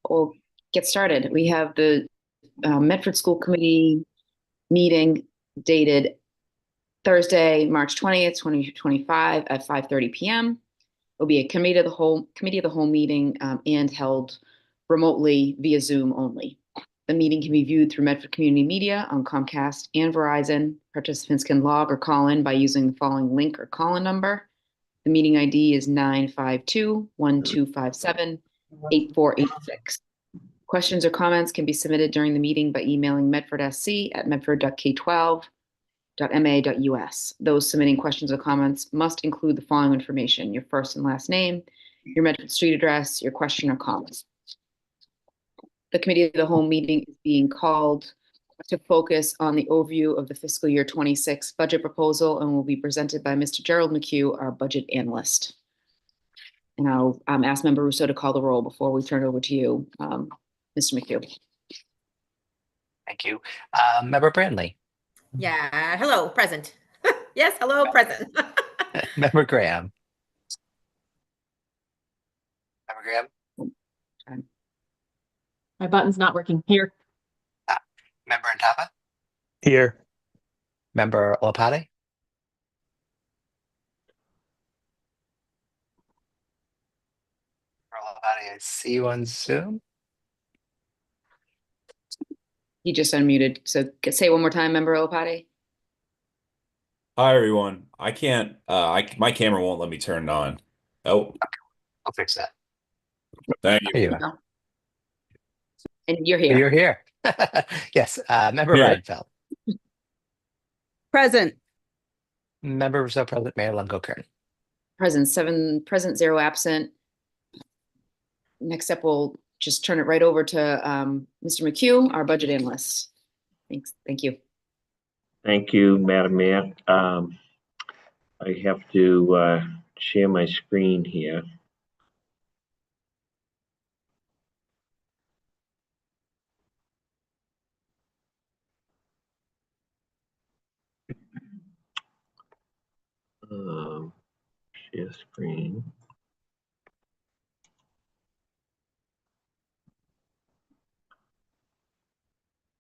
We'll get started. We have the Medford School Committee meeting dated Thursday, March 20th, 2025 at 5:30 p.m. It'll be a committee of the whole meeting and held remotely via Zoom only. The meeting can be viewed through Medford Community Media on Comcast and Verizon. Participants can log or call in by using the following link or call-in number. The meeting ID is 952-1257-8486. Questions or comments can be submitted during the meeting by emailing medfordsc@medford.k12.ma.us. Those submitting questions or comments must include the following information: your first and last name, your Medford street address, your question or comment. The committee of the whole meeting is being called to focus on the overview of the fiscal year 26 budget proposal and will be presented by Mr. Gerald McHugh, our budget analyst. And I'll ask Member Russo to call the roll before we turn it over to you, Mr. McHugh. Thank you. Member Brandley. Yeah, hello, present. Yes, hello, present. Member Graham. Member Graham. My button's not working here. Member Antapa. Here. Member Olopade. I see you on Zoom. He just unmuted. So say one more time, Member Olopade. Hi everyone. I can't my camera won't let me turn it on. Oh, I'll fix that. thank There you. you go. And you're here. You're here. Yes. Member Here. Reinfeldt. Present. Member Russo present. Mayor Lungo-Kern. Present, 7 present, 0 absent. Next up, we'll just turn it right over to Mr. McHugh, our budget analyst. Thanks. Thank you. Thank you, Madam Mayor. I have to share my screen here. Share screen.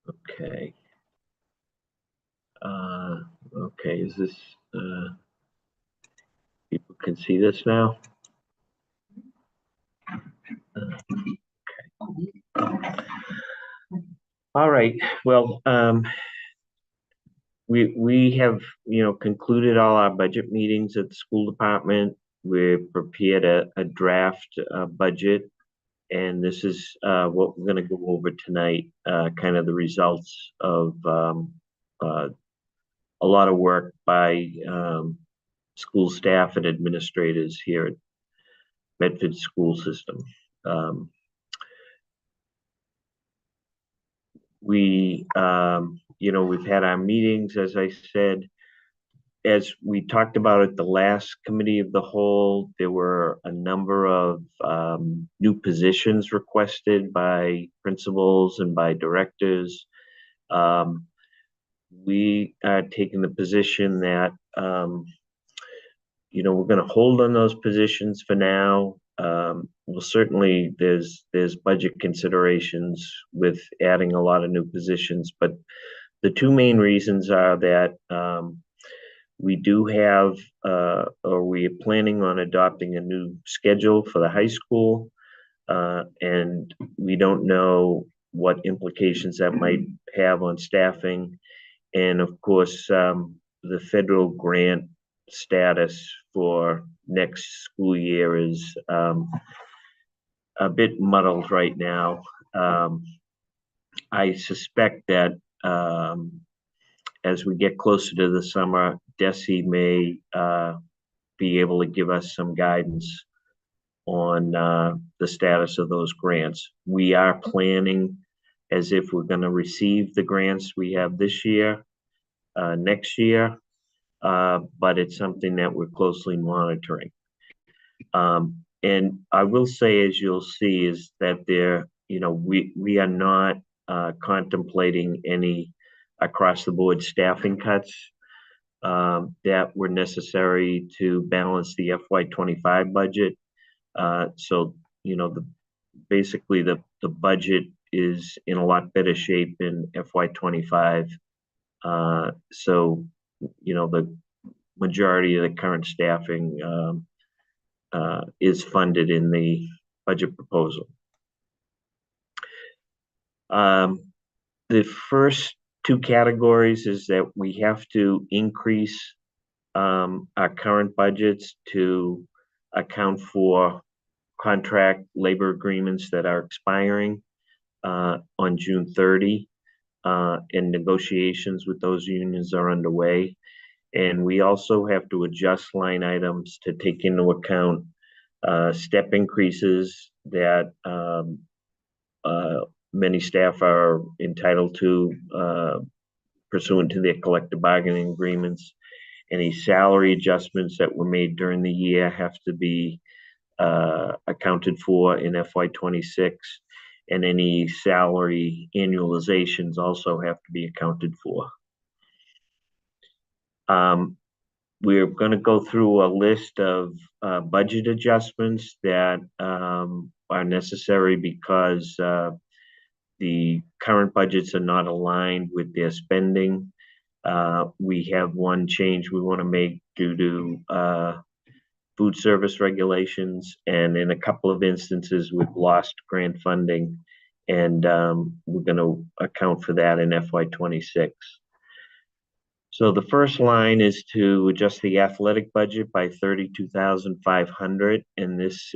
Okay. Okay, is this, people can see this now? Okay. All right, well, we have, concluded all our budget meetings at the school department. We've prepared a draft budget, and this is what we're going to go over tonight, kind of the results of a lot of work by school staff and administrators here at Medford School System. We've had our meetings, as I said. As we talked about at the last committee of the whole, there were a number of new positions requested by principals and by directors. We are taking the position that, we're going to hold on those positions for now. Well, certainly there's budget considerations with adding a lot of new positions, but the two main reasons are that we do have, or we are planning on adopting a new schedule for the high school, and we don't know what implications that might have on staffing. And of course, the federal grant status for next school year is a bit muddled right now. I suspect that as we get closer to the summer, DESE may be able to give us some guidance on the status of those grants. We are planning as if we're going to receive the grants we have this year, next year, but it's something that we're closely monitoring. And I will say, as you'll see, is that we are not contemplating any across the board staffing cuts that were necessary to balance the FY25 budget. So, basically the budget is in a lot better shape in FY25. So, the majority of the current staffing is funded in the budget proposal. The first two categories is that we have to increase our current budgets to account for contract labor agreements that are expiring on June 30, and negotiations with those unions are underway. And we also have to adjust line items to take into account step increases that many staff are entitled to pursuant to their collective bargaining agreements. Any salary adjustments that were made during the year have to be accounted for in FY26, and any salary annualizations also have to be accounted for. We're going to go through a list of budget adjustments that are necessary because the current budgets are not aligned with their spending. We have one change we want to make due to food service regulations, and in a couple of instances, we've lost grant funding, and we're going to account for that in FY26. So the first line is to adjust the athletic budget by $32,500, and this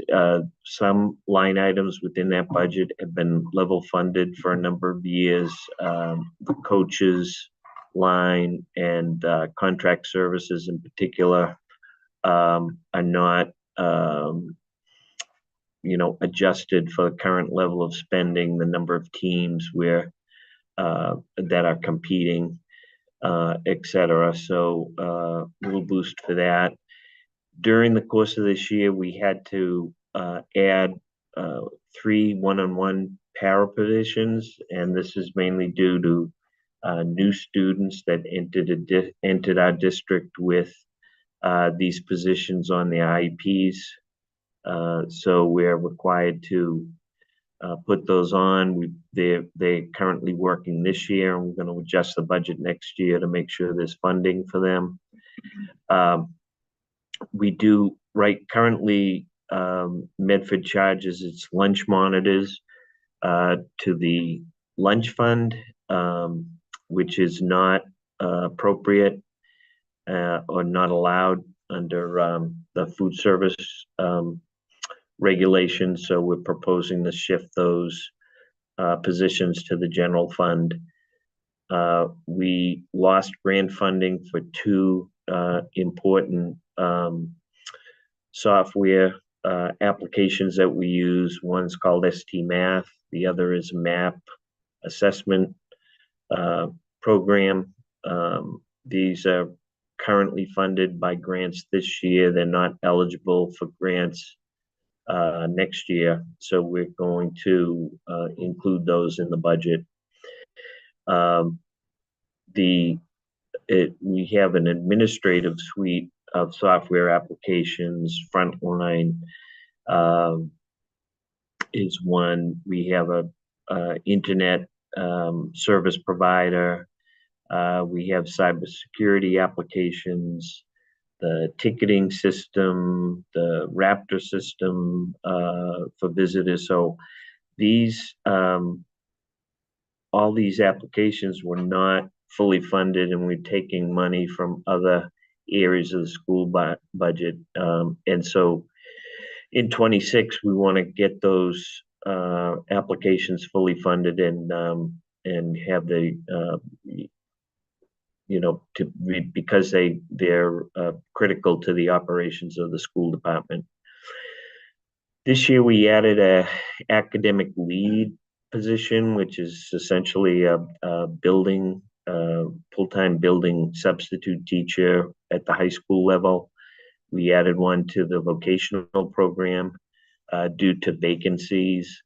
some line items within that budget have been level funded for a number of years. The coaches line and contract services in particular are not adjusted for the current level of spending, the number of teams where that are competing, etc. So little boost for that. During the course of this year, we had to add 3 one-on-one para positions, and this is mainly due to new students that entered our district with these positions on the IEPs. So we're required to put those on. They're currently working this year, and we're going to adjust the budget next year to make sure there's funding for them. We do currently Medford charges its lunch monitors to the lunch fund, which is not appropriate or not allowed under the food service regulations. So we're proposing to shift those positions to the general fund. We lost grant funding for 2 important software applications that we use. One's called ST Math. The other is MAP assessment program. These are currently funded by grants this year. They're not eligible for grants next year, so we're going to include those in the budget. We have an administrative suite of software applications. Frontline is one. We have a internet service provider. We have cybersecurity applications, the ticketing system, the Raptor system for visitors. So these, all these applications were not fully funded, and we're taking money from other areas of the school budget. And so in 26, we want to get those applications fully funded and have the because they're critical to the operations of the school department. This year we added a academic lead position, which is essentially a building full-time building substitute teacher at the high school level. We added one to the vocational program due to vacancies.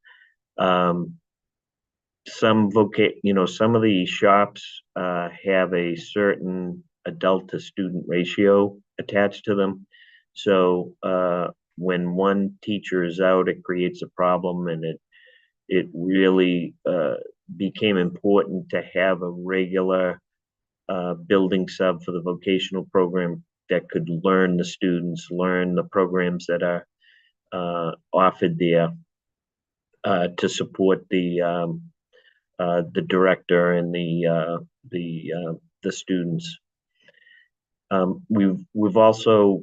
Some of the shops have a certain adult to student ratio attached to them. So when one teacher is out, it creates a problem, and it really became important to have a regular building sub for the vocational program that could learn the students, learn the programs that are offered there to support the director and the students. We've also,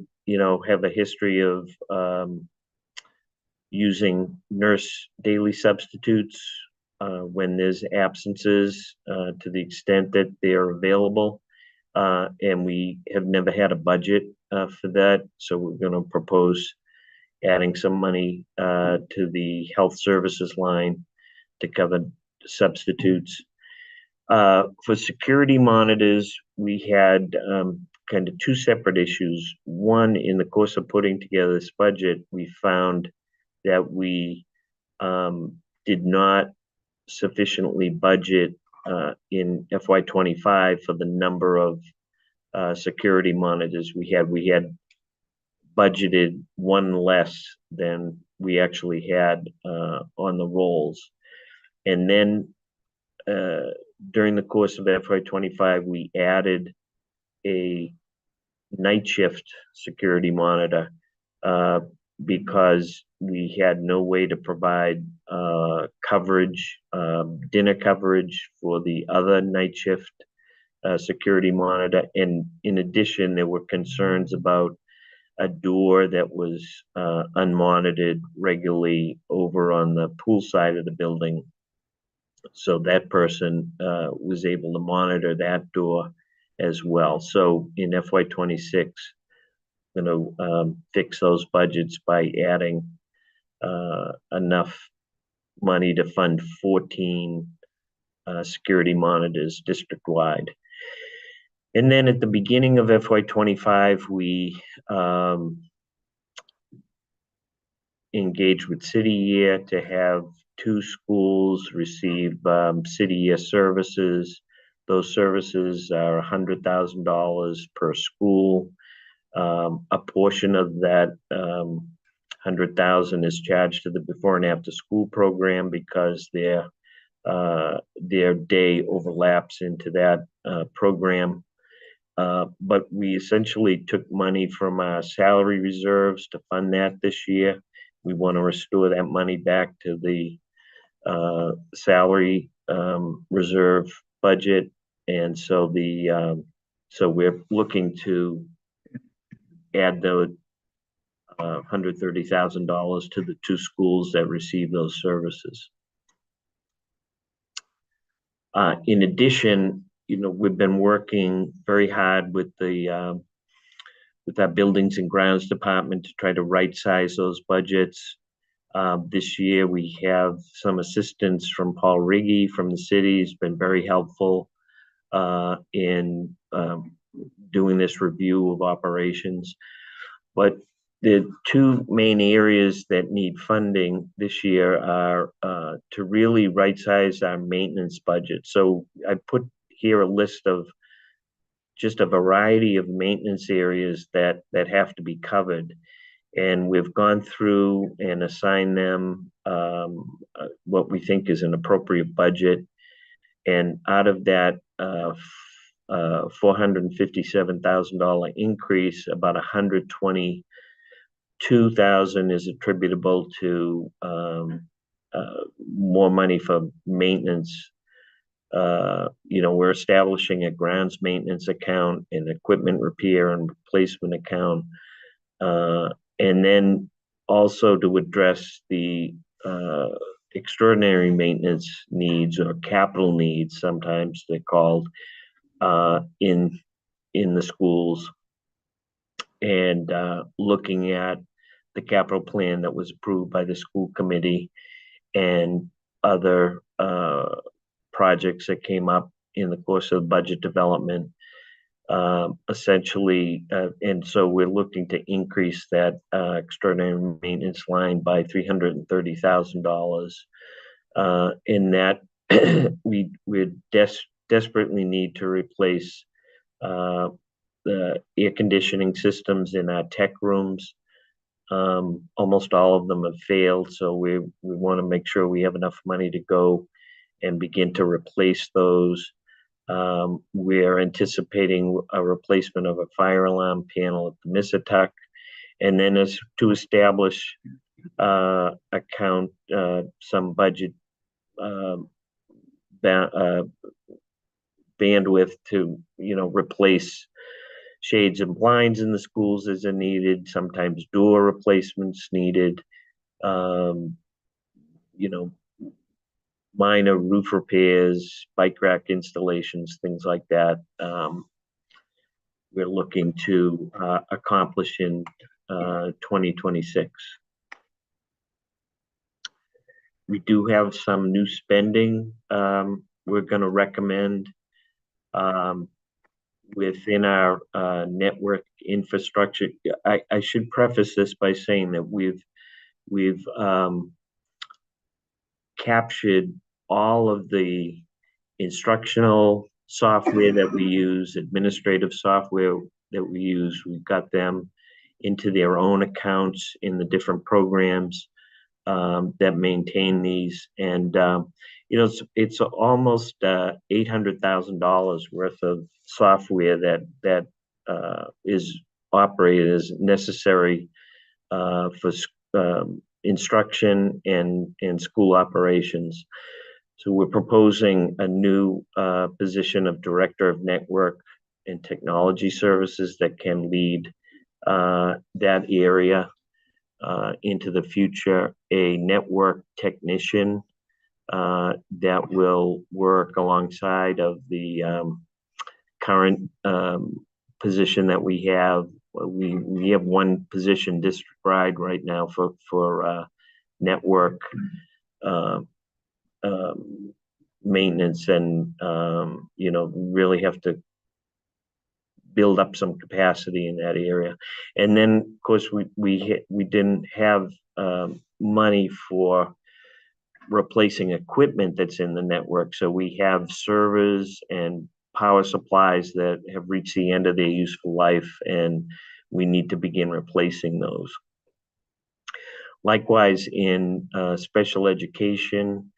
have a history of using nurse daily substitutes when there's absences to the extent that they're available. And we have never had a budget for that. So we're going to propose adding some money to the health services line to cover substitutes. For security monitors, we had kind of two separate issues. One, in the course of putting together this budget, we found that we did not sufficiently budget in FY25 for the number of security monitors we had. We had budgeted one less than we actually had on the rolls. And then during the course of FY25, we added a night shift security monitor because we had no way to provide coverage, dinner coverage for the other night shift security monitor. And in addition, there were concerns about a door that was unmonitored regularly over on the pool side of the building. So that person was able to monitor that door as well. So in FY26, going to fix those budgets by adding enough money to fund 14 security monitors district-wide. And then at the beginning of FY25, we engaged with City Year to have 2 schools receive City Year services. Those services are $100,000 per school. A portion of that $100,000 is charged to the before and after school program because their day overlaps into that program. But we essentially took money from our salary reserves to fund that this year. We want to restore that money back to the salary reserve budget, and so so we're looking to add the $130,000 to the 2 schools that receive those services. In addition, we've been working very hard with our buildings and grounds department to try to right size those budgets. This year we have some assistance from Paul Riggy from the city. He's been very helpful in doing this review of operations. But the 2 main areas that need funding this year are to really right size our maintenance budget. So I put here a list of just a variety of maintenance areas that have to be covered. And we've gone through and assigned them what we think is an appropriate budget. And out of that $457,000 increase, about $122,000 is attributable to more money for maintenance. We're establishing a grounds maintenance account, an equipment repair and replacement account, and then also to address the extraordinary maintenance needs or capital needs, sometimes they're called, in the schools, and looking at the capital plan that was approved by the school committee and other projects that came up in the course of budget development, essentially, and so we're looking to increase that extraordinary maintenance line by $330,000. In that, we desperately need to replace the air conditioning systems in our tech rooms. Almost all of them have failed, so we want to make sure we have enough money to go and begin to replace those. We're anticipating a replacement of a fire alarm panel at the Missatuck, and then as to establish some budget bandwidth to replace shades and blinds in the schools as are needed, sometimes door replacements needed, minor roof repairs, bike rack installations, things like that. We're looking to accomplish in 2026. We do have some new spending we're going to recommend within our network infrastructure. I should preface this by saying that we've captured all of the instructional software that we use, administrative software that we use. We've got them into their own accounts in the different programs that maintain these. And, it's almost $800,000 worth of software that is operated as necessary for instruction and school operations. So we're proposing a new position of Director of Network and Technology Services that can lead that area into the future, a network technician that will work alongside of the current position that we have. We have one position district-wide right now for network maintenance, and really have to build up some capacity in that area. And then, of course, we didn't have money for replacing equipment that's in the network. So we have servers and power supplies that have reached the end of their useful life, and we need to begin replacing those. Likewise, in special education,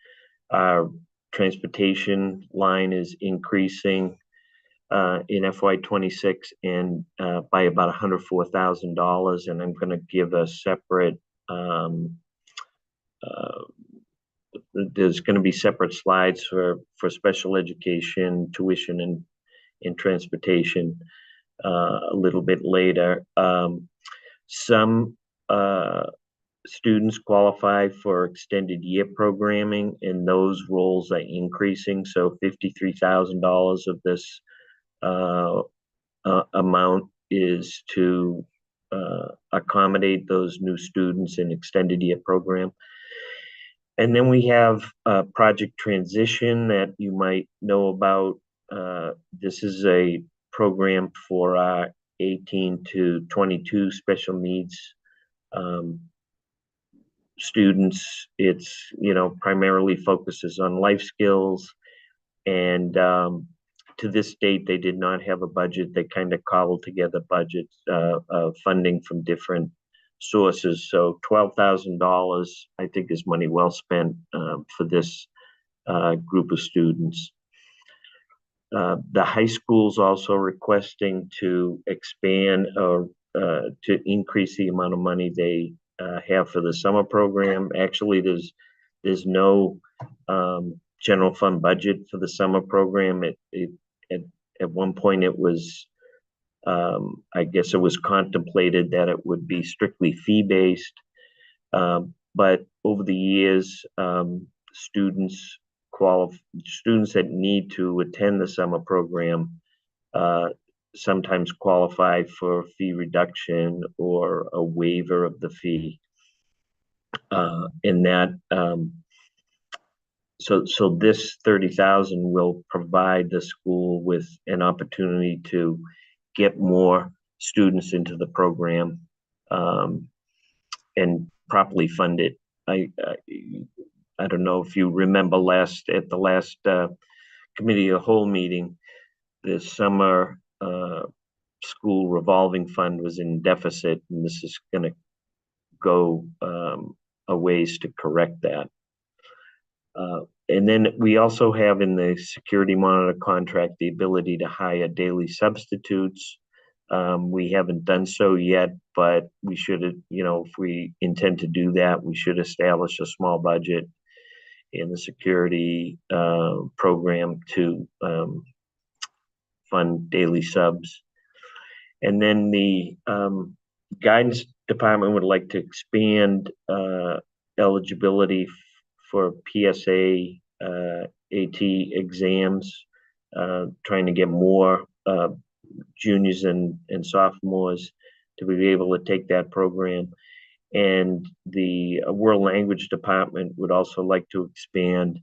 our transportation line is increasing in FY26 and by about $104,000, and I'm going to give a separate there's going to be separate slides for special education, tuition, and transportation a little bit later. Some students qualify for extended year programming, and those roles are increasing. So $53,000 of this amount is to accommodate those new students in extended year program. And then we have Project Transition that you might know about. This is a program for our 18 to 22 special needs students. It's, primarily focuses on life skills. And to this date, they did not have a budget. They kind of cobbled together budgets of funding from different sources. So $12,000, I think, is money well spent for this group of students. The high school's also requesting to expand or to increase the amount of money they have for the summer program. Actually, there's no general fund budget for the summer program. At one point it was, I guess it was contemplated that it would be strictly fee-based, but over the years, students that need to attend the summer program sometimes qualify for fee reduction or a waiver of the fee. And that, so this $30,000 will provide the school with an opportunity to get more students into the program and properly fund it. I don't know if you remember at the last committee of the whole meeting, the summer school revolving fund was in deficit, and this is going to go a ways to correct that. And then we also have in the security monitor contract the ability to hire daily substitutes. We haven't done so yet, but we should, if we intend to do that, we should establish a small budget in the security program to fund daily subs. And then the guidance department would like to expand eligibility for PSA AT exams, trying to get more juniors and sophomores to be able to take that program. And the World Language Department would also like to expand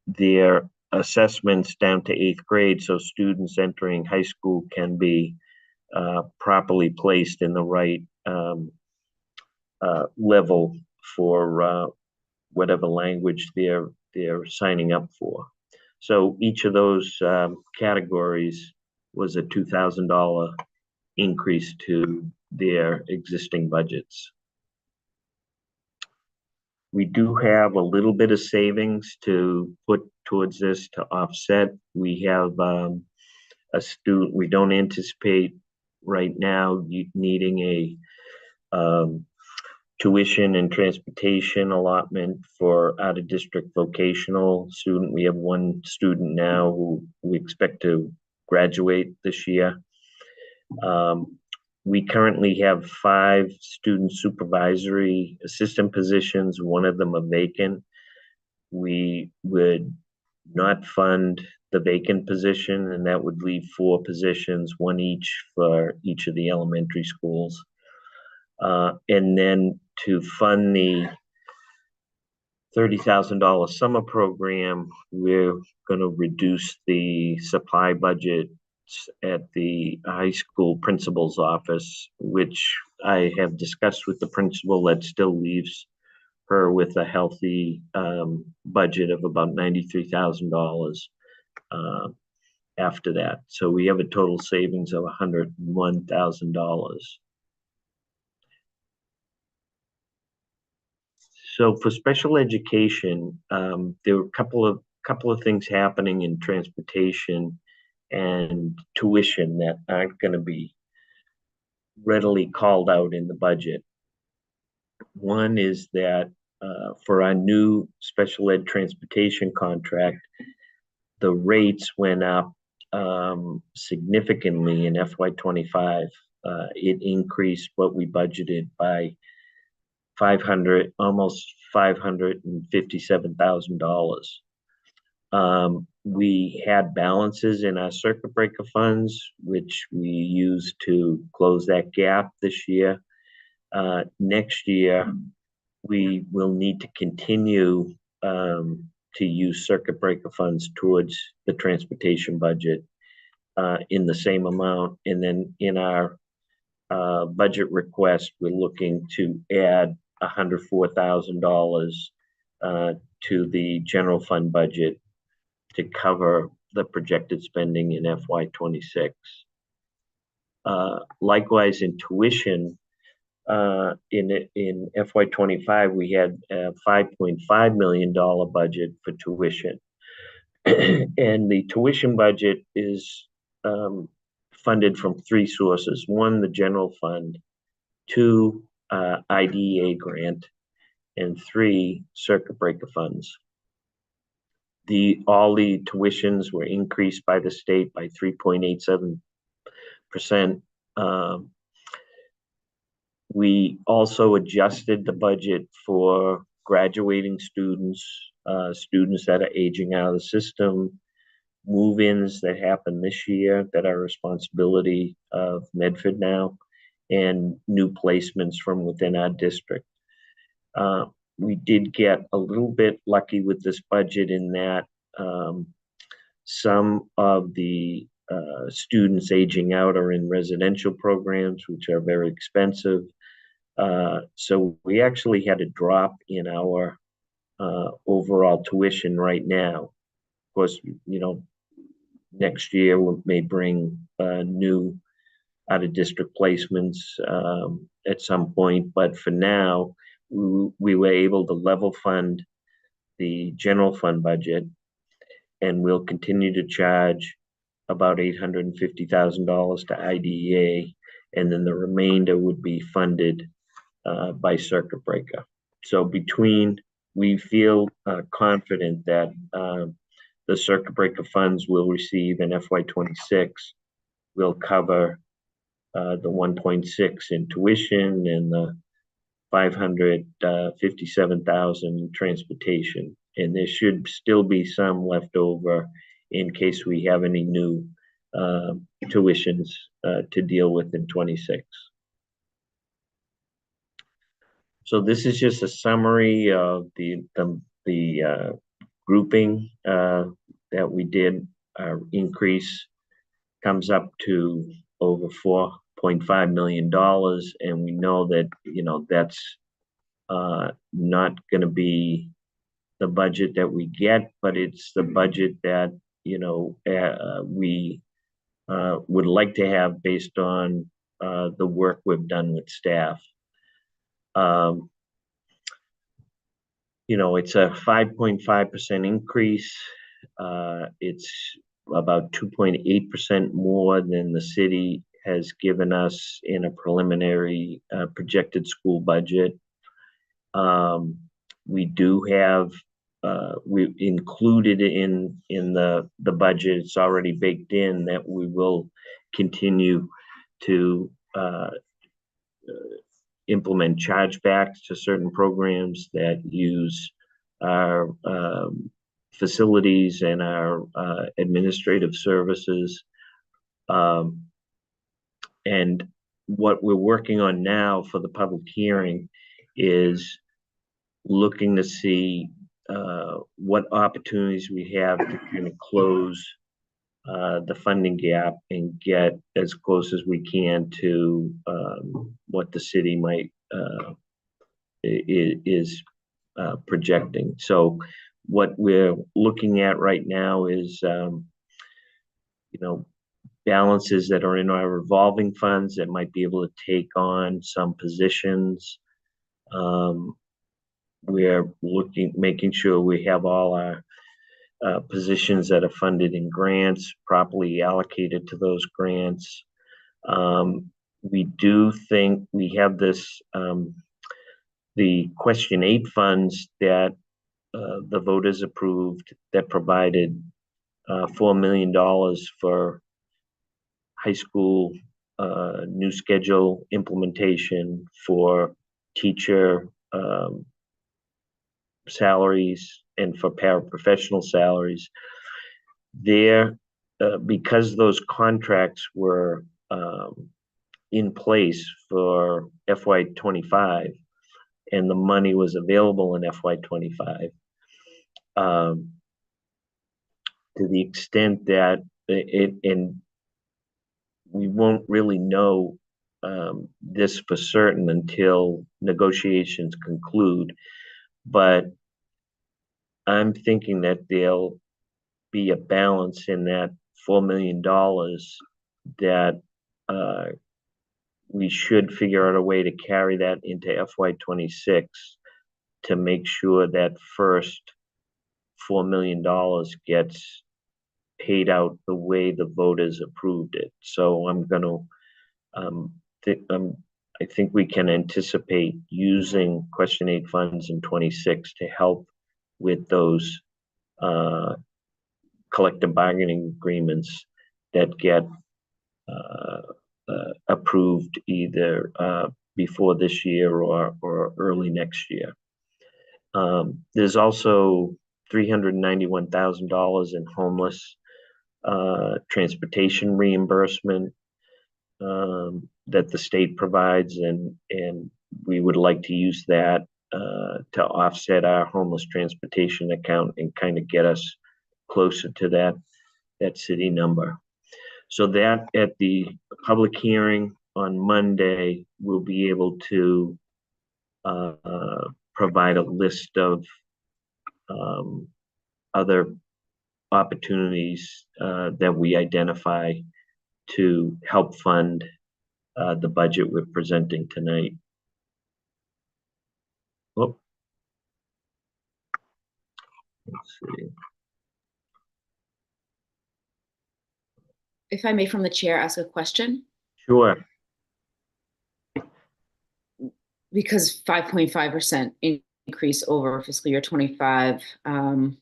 their assessments down to 8th grade, so students entering high school can be properly placed in the right level for whatever language they're signing up for. So each of those categories was a $2,000 increase to their existing budgets. We do have a little bit of savings to put towards this to offset. We have a student, we don't anticipate right now needing a tuition and transportation allotment for out-of-district vocational student. We have one student now who we expect to graduate this year. We currently have 5 student supervisory assistant positions, one of them a vacant. We would not fund the vacant position, and that would leave 4 positions, one each for each of the elementary schools. And then to fund the $30,000 summer program, we're going to reduce the supply budget at the high school principal's office, which I have discussed with the principal. That still leaves her with a healthy budget of about $93,000 after that. So we have a total savings of $101,000. So for special education, there were a couple of things happening in transportation and tuition that aren't going to be readily called out in the budget. One is that for our new special ed transportation contract, the rates went up significantly in FY25. It increased what we budgeted by almost $557,000. We had balances in our circuit breaker funds, which we used to close that gap this year. Next year, we will need to continue to use circuit breaker funds towards the transportation budget in the same amount. And then in our budget request, we're looking to add $104,000 to the general fund budget to cover the projected spending in FY26. Likewise, in tuition, in FY25, we had a $5.5 million budget for tuition. And the tuition budget is funded from 3 sources. 1, the general fund, 2, IDEA grant, and 3, circuit breaker funds. All the tuitions were increased by the state by 3.87%. We also adjusted the budget for graduating students, students that are aging out of the system, move-ins that happen this year that are responsibility of Medford now, and new placements from within our district. We did get a little bit lucky with this budget in that some of the students aging out are in residential programs, which are very expensive. So we actually had a drop in our overall tuition right now. Of course, next year we may bring new out-of-district placements at some point, but for now, we were able to level fund the general fund budget, and we'll continue to charge about $850,000 to IDEA, and then the remainder would be funded by circuit breaker. So we feel confident that the circuit breaker funds we'll receive in FY26 will cover the 1.6 in tuition and the 557,000 in transportation. And there should still be some left over in case we have any new tuitions to deal with in 26. So this is just a summary of the grouping that we did. Our increase comes up to over $4.5 million, and we know that that's not going to be the budget that we get, but it's the budget that we would like to have based on the work we've done with staff. It's a 5.5% increase. It's about 2.8% more than the city has given us in a preliminary projected school budget. We do have we included in the budget, it's already baked in that we will continue to implement chargebacks to certain programs that use our facilities and our administrative services. And what we're working on now for the public hearing is looking to see what opportunities we have to kind of close the funding gap and get as close as we can to what the city might is projecting. So what we're looking at right now is balances that are in our revolving funds that might be able to take on some positions. We're making sure we have all our positions that are funded in grants properly allocated to those grants. We do think we have this, the Question 8 funds that the voters approved that provided $4 million for high school new schedule implementation, for teacher salaries, and for paraprofessional salaries. There, because those contracts were in place for FY25 and the money was available in FY25, to the extent that we won't really know this for certain until negotiations conclude, but I'm thinking that there'll be a balance in that $4 million that we should figure out a way to carry that into FY26 to make sure that first $4 million gets paid out the way the voters approved it. So I'm going to, I think we can anticipate using Question 8 funds in 26 to help with those collective bargaining agreements that get approved either before this year or early next year. There's also $391,000 in homeless transportation reimbursement that the state provides, and we would like to use that to offset our homeless transportation account and kind of get us closer to that city number. So that at the public hearing on Monday, we'll be able to provide a list of other opportunities that we identify to help fund the budget we're presenting tonight. Oh. Let's see. If I may, from the chair, ask a question, Sure. because 5.5% increase over fiscal year 25. And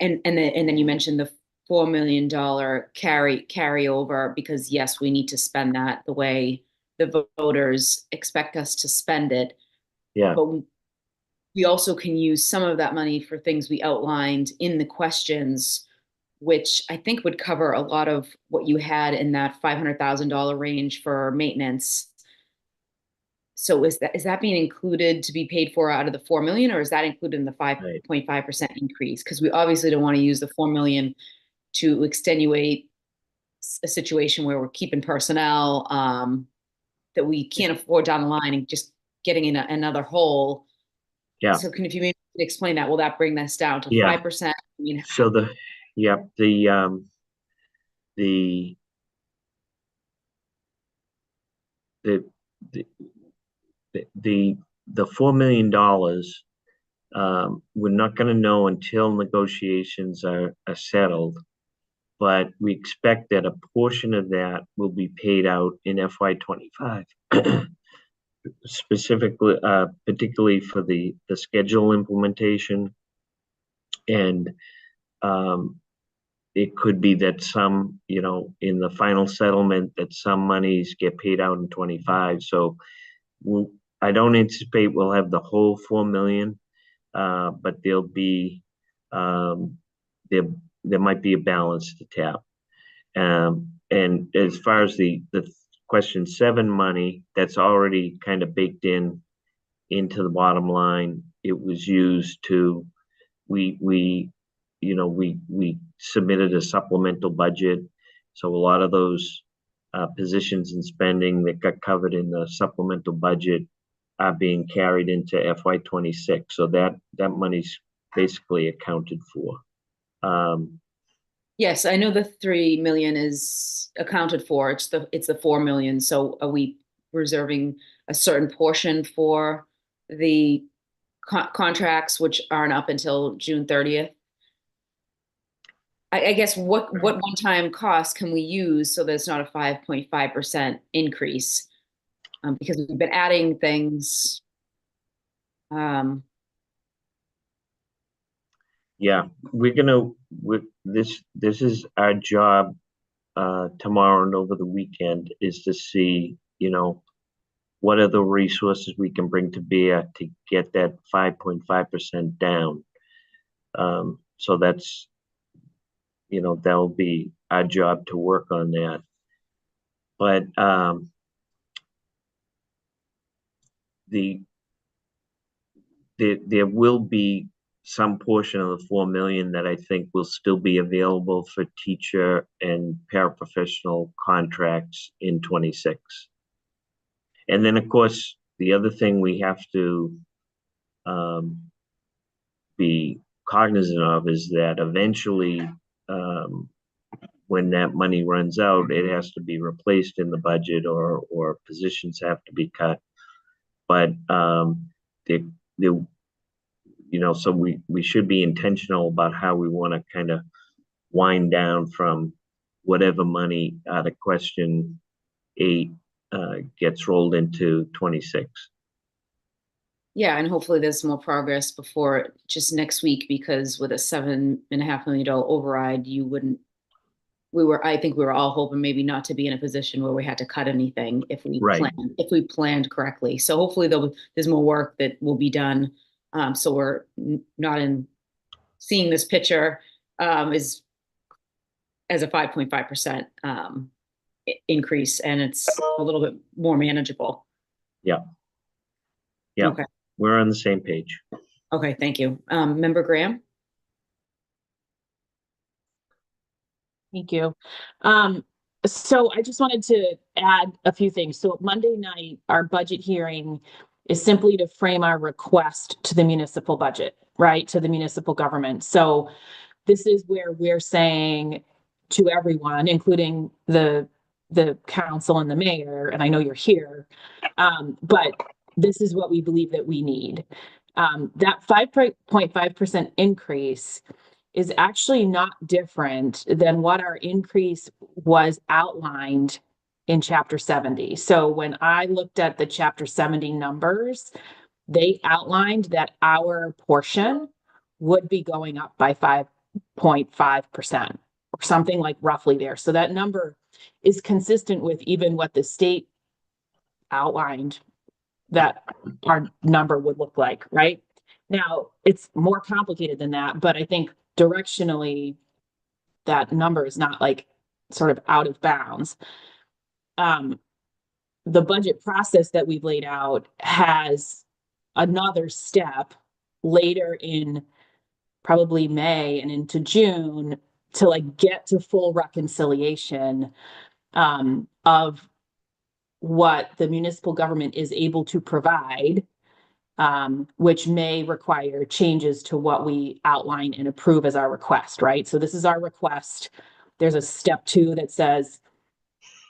then you mentioned the $4 million carryover, because yes, we need to spend that the way the voters expect us to spend it. Yeah. But we also can use some of that money for things we outlined in the questions, which I think would cover a lot of what you had in that $500,000 range for maintenance. So is that being included to be paid for out of the 4 million, or is that included in the 5.5% increase? Because we obviously don't want to use the 4 million to extenuate a situation where we're keeping personnel that we can't afford down the line and just getting in another hole. Yeah. So if you maybe explain that, will that bring this down to 5%? I mean, So the $4 million, we're not going to know until negotiations are settled, but we expect that a portion of that will be paid out in FY25, specifically, particularly for the schedule implementation. And it could be that some, in the final settlement, that some monies get paid out in 25. So I don't anticipate we'll have the whole 4 million, but there'll be there might be a balance to tap. And as far as the question 7 money, that's already kind of baked into the bottom line. It was used to we submitted a supplemental budget, so a lot of those positions and spending that got covered in the supplemental budget are being carried into FY26. So that money's basically accounted for. yes, I know the 3 million is accounted for. It's the 4 million. So are we reserving a certain portion for the contracts which aren't up until June 30th? I guess what one-time cost can we use so that it's not a 5.5% increase? Because we've been adding things. Yeah, this is our job tomorrow and over the weekend, is to see, what are the resources we can bring to bear to get that 5.5% down. So that's, that'll be our job to work on that. But there will be some portion of the 4 million that I think will still be available for teacher and paraprofessional contracts in 26. And then, of course, the other thing we have to be cognizant of is that eventually, when that money runs out, it has to be replaced in the budget, or positions have to be cut. But so we should be intentional about how we want to kind of wind down from whatever money out of question 8 gets rolled into 26. Yeah, and hopefully there's more progress before just next week, because with a $7.5 million override, I think we were all hoping maybe not to be in a position where we had to cut anything if we planned correctly. So hopefully there's more work that will be done. So we're not seeing this picture as a 5.5% increase, and it's a little bit more manageable. Yeah. Okay. We're on the same page. Okay, thank you. Member Graham? Thank you. So I just wanted to add a few things. So Monday night, our budget hearing is simply to frame our request to the municipal budget, right? To the municipal government. So this is where we're saying to everyone, including the the council and the mayor, and I know you're here, but this is what we believe that we need. That 5.5% increase is actually not different than what our increase was outlined in Chapter 70. So when I looked at the Chapter 70 numbers, they outlined that our portion would be going up by 5.5% or something like roughly there. So that number is consistent with even what the state outlined that our number would look like, right? Now, it's more complicated than that, but I think directionally, that number is not like sort of out of bounds. The budget process that we've laid out has another step later in probably May and into June to like get to full reconciliation of what the municipal government is able to provide, which may require changes to what we outline and approve as our request, right? So this is our request. There's a step 2 that says,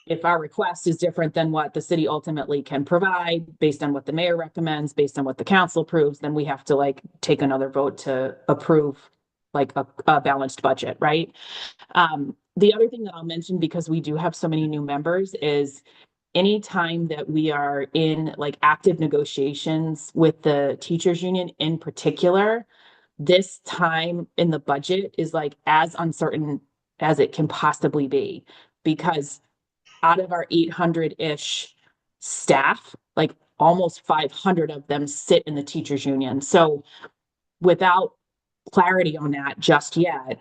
if our request is different than what the city ultimately can provide, based on what the mayor recommends, based on what the council approves, then we have to like take another vote to approve like a balanced budget, right? The other thing that I'll mention, because we do have so many new members, is anytime that we are in like active negotiations with the teachers union in particular, this time in the budget is like as uncertain as it can possibly be, because out of our 800-ish staff, like almost 500 of them sit in the teachers union. So without clarity on that just yet,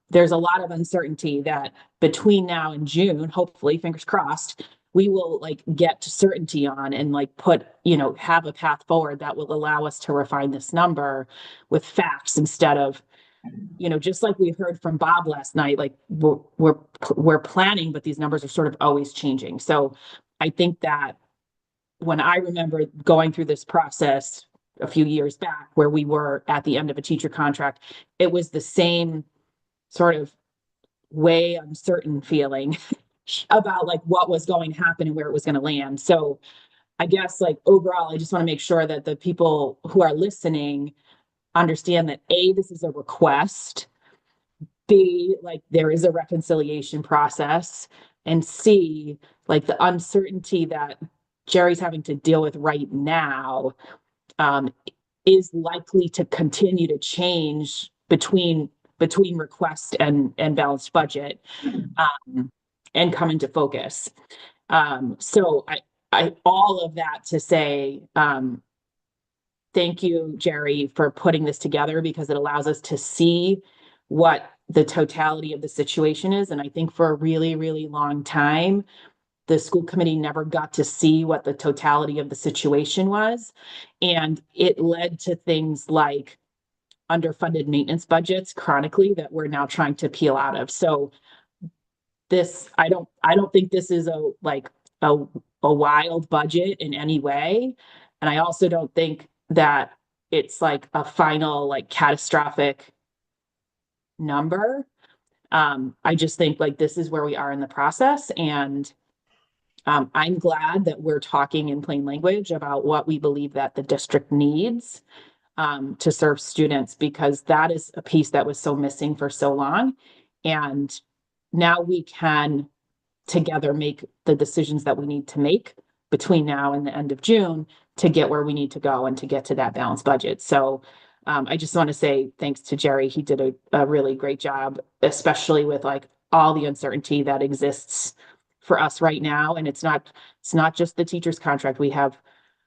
there's a lot of uncertainty that between now and June, hopefully, fingers crossed, we will like get to certainty on and like put, have a path forward that will allow us to refine this number with facts instead of, just like we heard from Bob last night, like we're planning, but these numbers are sort of always changing. So I think that when I remember going through this process a few years back where we were at the end of a teacher contract, it was the same sort of way uncertain feeling about like what was going to happen and where it was going to land. So I guess like overall, I just want to make sure that the people who are listening understand that A, this is a request, B, like there is a reconciliation process, and C, like the uncertainty that Jerry's having to deal with right now is likely to continue to change between request and balanced budget and come into focus. So I all of that to say, thank you, Jerry, for putting this together, because it allows us to see what the totality of the situation is. And I think for a really, really long time, the school committee never got to see what the totality of the situation was. And it led to things like underfunded maintenance budgets chronically that we're now trying to peel out of. So this, I don't think this is a wild budget in any way. And I also don't think that it's like a final, like catastrophic number. I just think like this is where we are in the process. And I'm glad that we're talking in plain language about what we believe that the district needs to serve students, because that is a piece that was so missing for so long. And now we can together make the decisions that we need to make between now and the end of June to get where we need to go and to get to that balanced budget. So I just want to say thanks to Jerry. He did a really great job, especially with like all the uncertainty that exists for us right now. And it's not just the teacher's contract. We have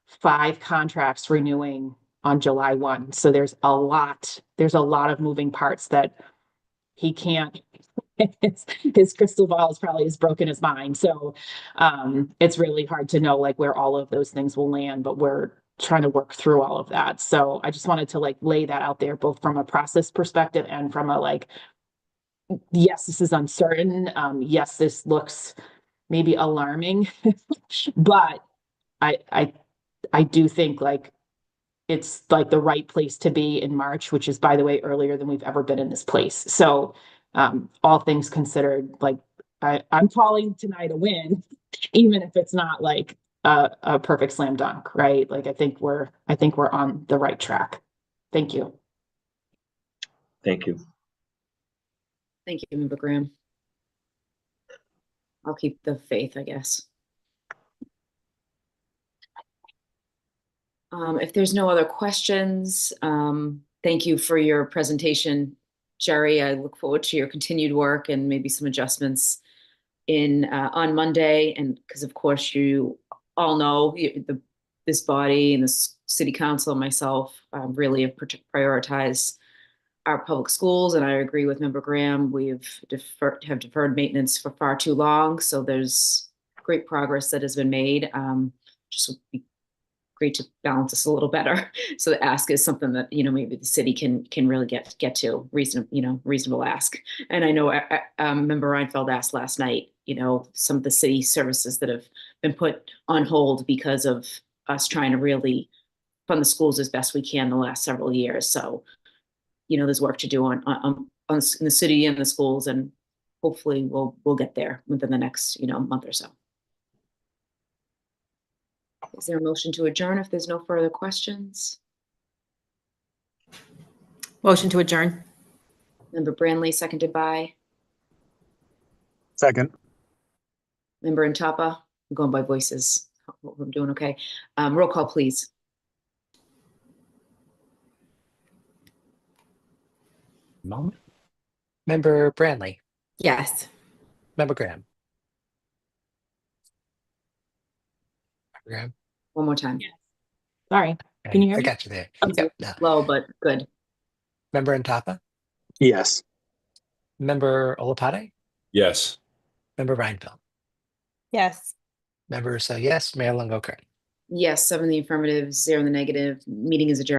5 contracts renewing on July 1. So there's a lot of moving parts that he can't, his crystal ball is probably as broken as mine. So it's really hard to know like where all of those things will land, but we're trying to work through all of that. So I just wanted to like lay that out there, both from a process perspective and from a like, yes, this is uncertain. Yes, this looks maybe alarming, but I do think like it's like the right place to be in March, which is, by the way, earlier than we've ever been in this place. So all things considered, like I'm calling tonight a win, even if it's not like a perfect slam dunk, right? Like I think we're on the right track. Thank you. Thank you. Thank you, Member Graham. I'll keep the faith, I guess. If there's no other questions, thank you for your presentation, Jerry. I look forward to your continued work and maybe some adjustments on Monday. And because of course you all know this body and this city council and myself really have prioritized our public schools. And I agree with Member Graham. We've deferred maintenance for far too long. So there's great progress that has been made. Just would be great to balance this a little better. So the ask is something that, maybe the city can really get to reasonable ask. And I know Member Reinfeld asked last night, some of the city services that have been put on hold because of us trying to really fund the schools as best we can the last several years. So, there's work to do on in the city and the schools, and hopefully we'll get there within the next, month or so. Is there a motion to adjourn if there's no further questions? Motion to adjourn. Member Branley, seconded by Second. Member Intapa. I'm going by voices. Hope I'm doing okay. Roll call, please. Member Branley, Yes. Member Graham. Member Graham. One more time. Sorry. Can you hear I me? got you there. Okay. Yep, no. Low, but good. Member Intapa, Yes. Member Olopade, Yes. Member Reinfeld. Yes. Members, yes, Mayor Longo Kern. Yes, 7 in the affirmative, 0 in the negative. Meeting is adjourned.